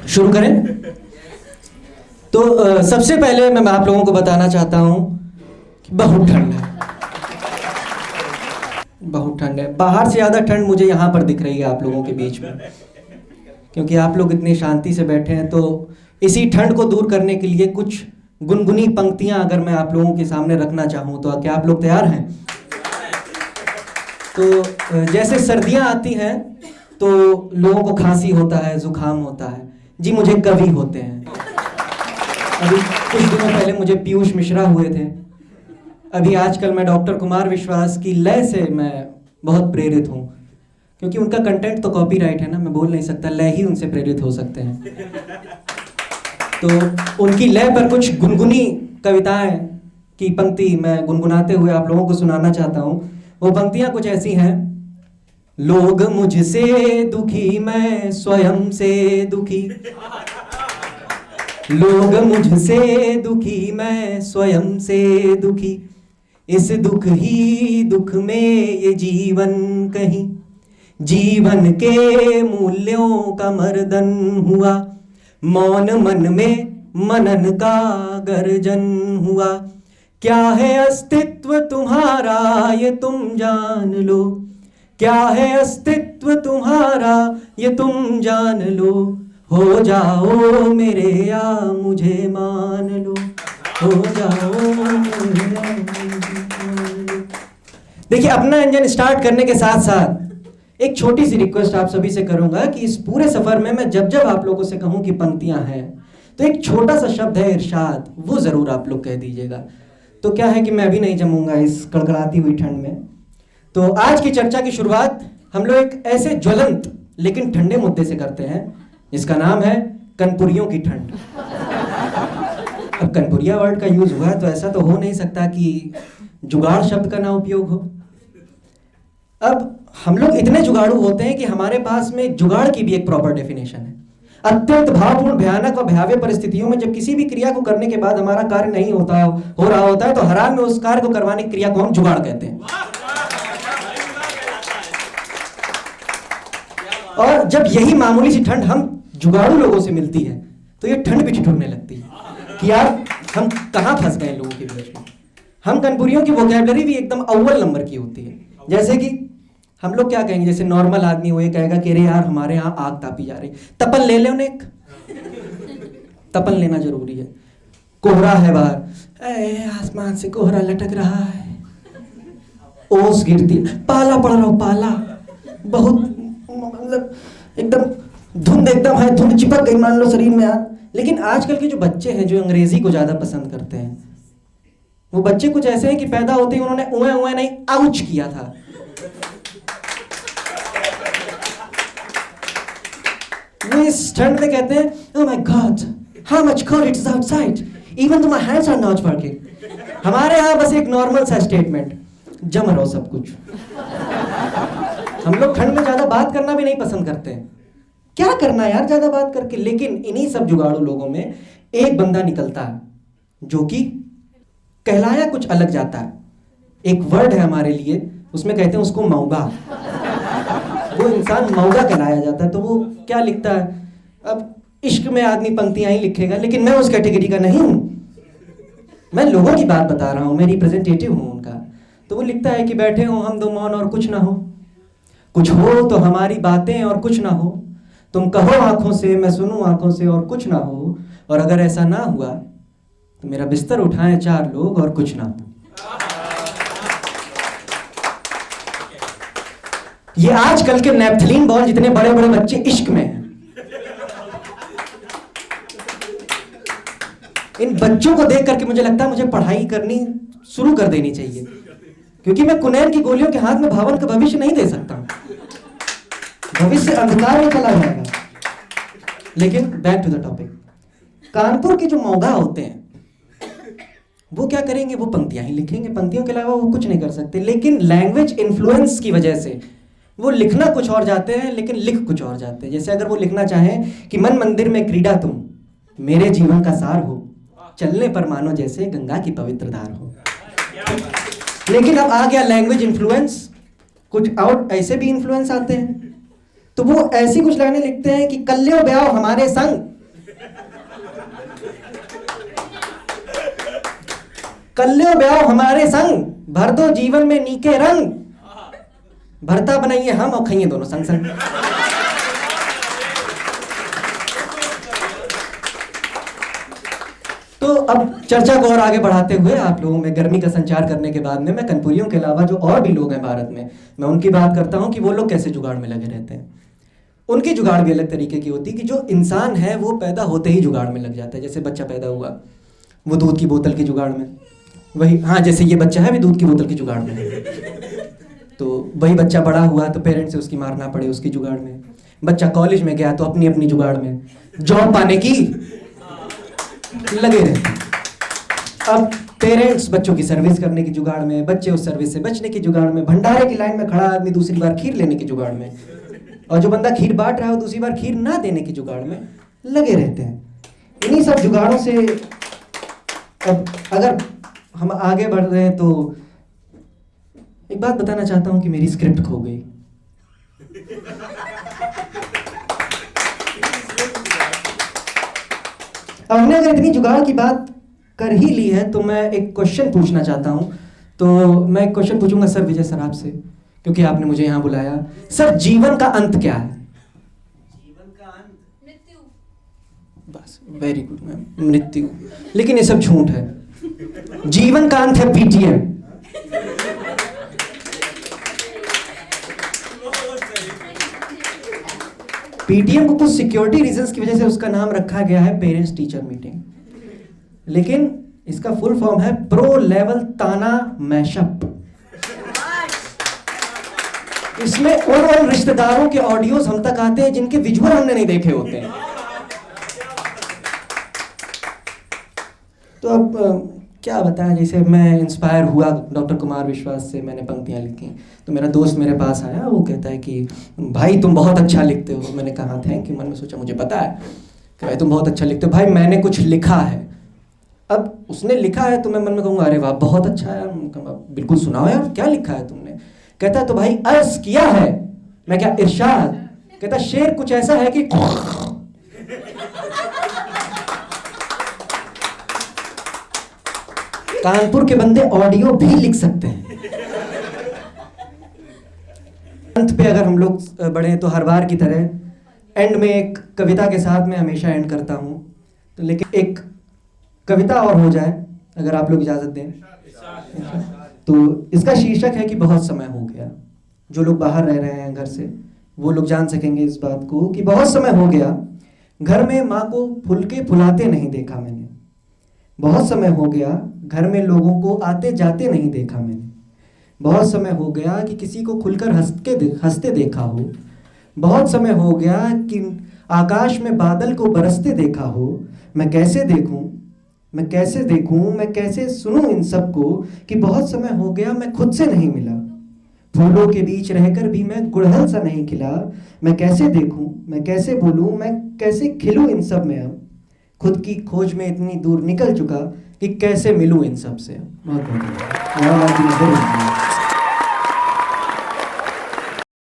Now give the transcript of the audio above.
शुरू करें। तो सबसे पहले मैं आप लोगों को बताना चाहता हूं कि बहुत ठंड है, बहुत ठंड है। बाहर से ज़्यादा ठंड मुझे यहाँ पर दिख रही है आप लोगों के बीच में, क्योंकि आप लोग इतनी शांति से बैठे हैं। तो इसी ठंड को दूर करने के लिए कुछ गुनगुनी पंक्तियाँ अगर मैं आप लोगों के सामने रखना चाहूँ तो क्या आप लोग तैयार हैं? तो जैसे सर्दियाँ आती हैं तो लोगों को खांसी होता है, जुकाम होता है। जी मुझे कवि होते हैं। अभी कुछ दिनों पहले मुझे पीयूष मिश्रा हुए थे। अभी आजकल मैं डॉक्टर कुमार विश्वास की लय से मैं बहुत प्रेरित हूँ, क्योंकि उनका कंटेंट तो कॉपीराइट है ना, मैं बोल नहीं सकता, लय ही उनसे प्रेरित हो सकते हैं। तो उनकी लय पर कुछ गुनगुनी कविताएं की पंक्ति मैं गुनगुनाते हुए आप लोगों को सुनाना चाहता हूँ। वो पंक्तियां कुछ ऐसी हैं। लोग मुझसे दुखी, मैं स्वयं से दुखी। लोग मुझसे दुखी, मैं स्वयं से दुखी। इस दुख ही दुख में ये जीवन कहीं, जीवन के मूल्यों का मर्दन हुआ। मौन मन में मनन का गर्जन हुआ। क्या है अस्तित्व तुम्हारा ये तुम जान लो, क्या है अस्तित्व तुम्हारा ये तुम जान लो। हो जाओ मेरे या मुझे मान लो, हो जाओ मेरे या मुझे मान लो। देखिए, अपना इंजन स्टार्ट करने के साथ साथ एक छोटी सी रिक्वेस्ट आप सभी से करूंगा कि इस पूरे सफर में मैं जब जब आप लोगों से कहूं कि पंक्तियां हैं, तो एक छोटा सा शब्द है इरशाद, वो जरूर आप लोग कह दीजिएगा। तो क्या है कि मैं भी नहीं जमूंगा इस कड़कड़ाती हुई ठंड में। तो आज की चर्चा की शुरुआत हम लोग एक ऐसे ज्वलंत लेकिन ठंडे मुद्दे से करते हैं जिसका नाम है कनपुरियों की ठंड। अब कनपुरिया वर्ड का यूज हुआ है तो ऐसा तो हो नहीं सकता कि जुगाड़ शब्द का ना उपयोग हो। अब हम लोग इतने जुगाड़ू होते हैं कि हमारे पास में जुगाड़ की भी एक प्रॉपर डेफिनेशन है। अत्यंत भावपूर्ण, भयानक और भयावह परिस्थितियों में जब किसी भी क्रिया को करने के बाद हमारा कार्य नहीं हो रहा होता है तो हराम में उस कार्य को करवाने की क्रिया को हम जुगाड़ कहते हैं। और जब यही मामूली सी ठंड हम जुगाड़ू लोगों से मिलती है तो ये ठंड भी ठिठुरने लगती है कि यार हम कहां फंस गए लोगों के बीच में। हम कनपुरियों की वोकैबुलरी भी एकदम अव्वल नंबर की होती है। जैसे कि हम लोग क्या कहेंगे, जैसे नॉर्मल आदमी वो ये कहेगा कि अरे यार हमारे यहाँ आग तापी जा रही, तपन ले ले उन्हें, तपन लेना जरूरी है। कोहरा है बाहर, आसमान से कोहरा लटक रहा है, ओस गिरती, पाला पड़ रहा हो, पाला बहुत, मतलब एकदम धुंध, एकदम है, धुंध चिपक गई मान लो शरीर में यार। लेकिन आजकल के जो बच्चे हैं जो अंग्रेजी को ज्यादा पसंद करते हैं, वो बच्चे कुछ ऐसे हैं कि पैदा होते ही उन्होंने उए उए नहीं आउच किया था। वो इस ठंड में कहते हैं, oh my God, how much cold it is outside, even though my hands are not working. हमारे यहाँ बस एक नॉर्मल सा स्टेटमेंट, जम रहो सब कुछ। हम लोग ठंड में ज्यादा बात करना भी नहीं पसंद करते हैं। क्या करना यार ज्यादा बात करके। लेकिन इन्हीं सब जुगाड़ू लोगों में एक बंदा निकलता है जो कि कहलाया कुछ अलग जाता है। एक वर्ड है हमारे लिए, उसमें कहते हैं उसको मौगा। वो इंसान मौगा कहलाया जाता है। तो वो क्या लिखता है, अब इश्क में आदमी पंक्तियां ही लिखेगा, लेकिन मैं उस कैटेगरी का नहीं हूं। मैं लोगों की बात बता रहा हूं, मैं रिप्रेजेंटेटिव हूं उनका। तो वो लिखता है कि बैठे हो हम दो मौन और कुछ ना हो, कुछ हो तो हमारी बातें और कुछ ना हो। तुम कहो आंखों से, मैं सुनूं आंखों से और कुछ ना हो। और अगर ऐसा ना हुआ तो मेरा बिस्तर उठाएं चार लोग और कुछ ना हो। ये आजकल के नैप्थलीन बॉल जितने बड़े बड़े बच्चे इश्क में हैं, इन बच्चों को देख करके मुझे लगता है मुझे पढ़ाई करनी शुरू कर देनी चाहिए, क्योंकि मैं कुनैन की गोलियों के हाथ में भावन का भविष्य नहीं दे सकता। भविष्य अंधकार में चला जाएगा। लेकिन back to the topic, Kanpur के जो मौगा होते हैं वो क्या करेंगे, वो पंक्तियां ही लिखेंगे, पंक्तियों के अलावा वो कुछ नहीं कर सकते। लेकिन लैंग्वेज इन्फ्लुएंस की वजह से वो लिखना कुछ और जाते हैं लेकिन लिख कुछ और जाते हैं। जैसे अगर वो लिखना चाहें कि मन मंदिर में क्रीड़ा तुम मेरे जीवन का सार हो, चलने पर मानो जैसे गंगा की पवित्र धार हो। लेकिन अब आ गया लैंग्वेज इन्फ्लुएंस, कुछ और ऐसे भी इन्फ्लुएंस आते हैं। तो वो ऐसी कुछ लाइनें लिखते हैं कि कल्यो ब्याओ हमारे संग, कल्यो ब्याह हमारे संग, भर दो जीवन में नीके रंग। भरता बनाइए हम और खाइए दोनों संग संग। तो अब चर्चा को और आगे बढ़ाते हुए आप लोगों में गर्मी का संचार करने के बाद में मैं कनपुरियों के अलावा जो और भी लोग हैं भारत में, मैं उनकी बात करता हूं कि वो लोग कैसे जुगाड़ में लगे रहते हैं। उनकी जुगाड़ भी अलग तरीके की होती है कि जो इंसान है वो पैदा होते ही जुगाड़ में लग जाता है। जैसे बच्चा पैदा हुआ वो दूध की बोतल की जुगाड़ में, वही हाँ जैसे ये बच्चा है भी दूध की बोतल की जुगाड़ में, तो वही बच्चा बड़ा हुआ तो पेरेंट्स से उसकी मारना पड़े उसकी जुगाड़ में। बच्चा कॉलेज में गया तो अपनी अपनी जुगाड़ में, जॉब पाने की लगे रहते। अब पेरेंट्स बच्चों की सर्विस करने की जुगाड़ में, बच्चे उस सर्विस से बचने की जुगाड़ में, भंडारे की लाइन में खड़ा आदमी दूसरी बार खीर लेने की जुगाड़ में, और जो बंदा खीर बांट रहा है वो दूसरी बार खीर ना देने की जुगाड़ में लगे रहते हैं। इन्हीं सब जुगाड़ों से अब अगर हम आगे बढ़ रहे हैं तो एक बात बताना चाहता हूं कि मेरी स्क्रिप्ट खो गई। अब हमने अगर इतनी जुगाड़ की बात कर ही ली है तो मैं एक क्वेश्चन पूछना चाहता हूं। तो मैं एक क्वेश्चन पूछूंगा सर विजय सर आपसे, क्योंकि आपने मुझे यहां बुलाया। सर जीवन का अंत क्या है? जीवन का अंत मृत्यु। बस वेरी गुड मैम, मृत्यु। लेकिन ये सब झूठ है। जीवन का अंत है पीटीएम। पीटीएम को कुछ सिक्योरिटी रीजंस की वजह से उसका नाम रखा गया है पेरेंट्स टीचर मीटिंग, लेकिन इसका फुल फॉर्म है प्रो लेवल ताना मैशअप। इसमें उन रिश्तेदारों के ऑडियोज हम तक आते हैं जिनके विजुअल हमने नहीं देखे होते हैं। तो अब क्या बताएं, जैसे मैं इंस्पायर हुआ डॉक्टर कुमार विश्वास से, मैंने पंक्तियां लिखी तो मेरा दोस्त मेरे पास आया, वो कहता है कि भाई तुम बहुत अच्छा लिखते हो। मैंने कहा थैंक यू। मन में सोचा मुझे पता है कि भाई तुम बहुत अच्छा लिखते हो। भाई मैंने कुछ लिखा है। अब उसने लिखा है तो मैं मन में कहूँगा अरे वाह बहुत अच्छा है। बिल्कुल सुनाओ यार क्या लिखा है तुमने। कहता है तो भाई अर्ज किया है। मैं क्या इरशाद। कहता शेर कुछ ऐसा है कि कानपुर के बंदे ऑडियो भी लिख सकते हैं। अंत पे अगर हम लोग बढ़े तो हर बार की तरह एंड में एक कविता के साथ मैं हमेशा एंड करता हूं। तो लेकिन एक कविता और हो जाए अगर आप लोग इजाजत दें तो इसका शीर्षक है कि बहुत समय हो गया। जो लोग बाहर रह रहे हैं घर से वो लोग जान सकेंगे इस बात को कि बहुत समय हो गया घर में माँ को फुलके फुलाते नहीं देखा मैंने। बहुत समय हो गया घर में लोगों को आते जाते नहीं देखा मैंने। बहुत समय हो गया कि किसी को खुलकर हंसते देखा हो। बहुत समय हो गया कि आकाश में बादल को बरसते देखा हो। मैं कैसे देखूं, मैं कैसे देखूं, मैं कैसे सुनूं इन सब को कि बहुत समय हो गया मैं खुद से नहीं मिला। फूलों के बीच रहकर भी मैं गुड़हल सा नहीं खिला। मैं कैसे देखूं, मैं कैसे बोलूं, मैं कैसे खिलूं इन सब में। अब खुद की खोज में इतनी दूर निकल चुका कि कैसे मिलूं इन सब से। बहुत बहुत